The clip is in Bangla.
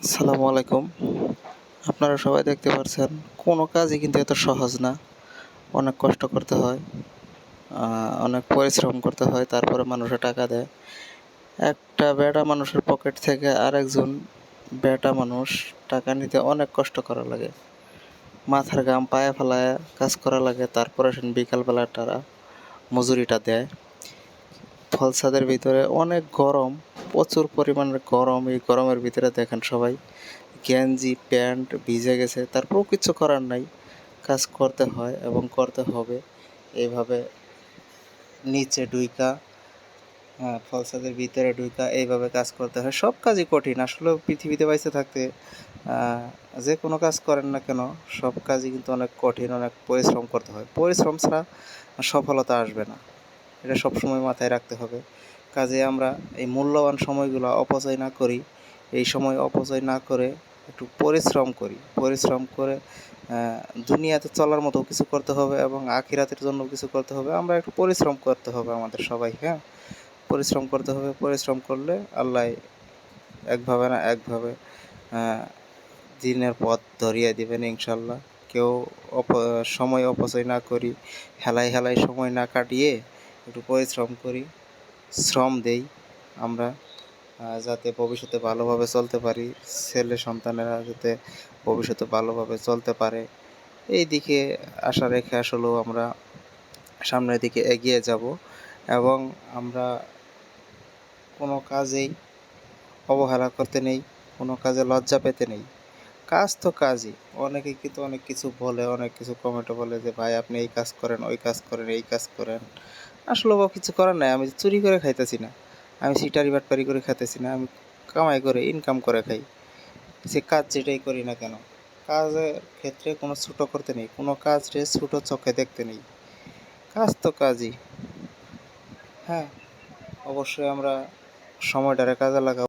আসসালামু আলাইকুম। আপনারা সবাই দেখতে পারছেন, কোনো কাজই কিন্তু এত সহজ না। অনেক কষ্ট করতে হয়, অনেক পরিশ্রম করতে হয়, তারপরে মানুষে টাকা দেয়। একটা বেডা মানুষের পকেট থেকে আরেকজন বেটা মানুষ টাকা নিতে অনেক কষ্ট করা লাগে। মাথার ঘাম পায়ে ফেলায়া কাজ করা লাগে, তারপরে বিকালবেলা তারা মজুরিটা দেয়। ফলসাদের ভিতরে অনেক গরম, প্রচুর পরিমাণের গরম। এই গরমের ভিতরে দেখেন সবাই গেঞ্জি প্যান্ট ভিজে গেছে, তারপরেও কিচ্ছু করার নাই, কাজ করতে হয় এবং করতে হবে। এইভাবে নিচে ডুইকা, হ্যাঁ, ফলসাদের ভিতরে ডুইকা এইভাবে কাজ করতে হয়। সব কাজই কঠিন আসলে পৃথিবীতে বাইচে থাকতে। যে কোনো কাজ করেন না কেন, সব কাজই কিন্তু অনেক কঠিন, অনেক পরিশ্রম করতে হয়। পরিশ্রম ছাড়া সফলতা আসবে না, এটা সবসময় মাথায় রাখতে হবে। কাজে আমরা এই মূল্যবান সময়গুলো অপচয় না করি, এই সময় অপচয় না করে একটু পরিশ্রম করি। পরিশ্রম করে দুনিয়াতে চলার মতো কিছু করতে হবে এবং আখিরাতের জন্য কিছু করতে হবে। আমরা একটু পরিশ্রম করতে হবে আমাদের সবাই, হ্যাঁ, পরিশ্রম করতে হবে। পরিশ্রম করলে আল্লাহ একভাবে না একভাবে দিনের পথ ধরিয়ে দিবেন ইনশাল্লাহ। কেউ সময় অপচয় না করি, হেলায় হেলায় সময় না কাটিয়ে একটু পরিশ্রম করি, শ্রম দেই আমরা, যাতে ভবিষ্যতে ভালোভাবে চলতে পারি, ছেলে সন্তানেরা যাতে ভবিষ্যতে ভালোভাবে চলতে পারে। এই দিকে আশা রেখে আসলেও আমরা সামনের দিকে এগিয়ে যাব এবং আমরা কোনো কাজেই অবহেলা করতে নেই, কোনো কাজে লজ্জা পেতে নেই। কাজ তো কাজই। অনেকে কিন্তু অনেক কিছু বলে, অনেক কিছু কমেন্টে বলে যে ভাই আপনি এই কাজ করেন, ওই কাজ করেন, এই কাজ করেন। আসলে বা কিছু করার নাই, আমি চুরি করে খাইতেছি না, আমি সিটারি বাটপারি করে খাইতেছি না, আমি কামাই করে ইনকাম করে খাই। সে কাজ যেটাই করি না কেন, কাজের ক্ষেত্রে কোনো ছোটো করতে নেই, কোনো কাজকে ছোটো চোখে দেখতে নেই। কাজ তো কাজই। হ্যাঁ, অবশ্যই আমরা সময়টারে কাজে লাগাবো।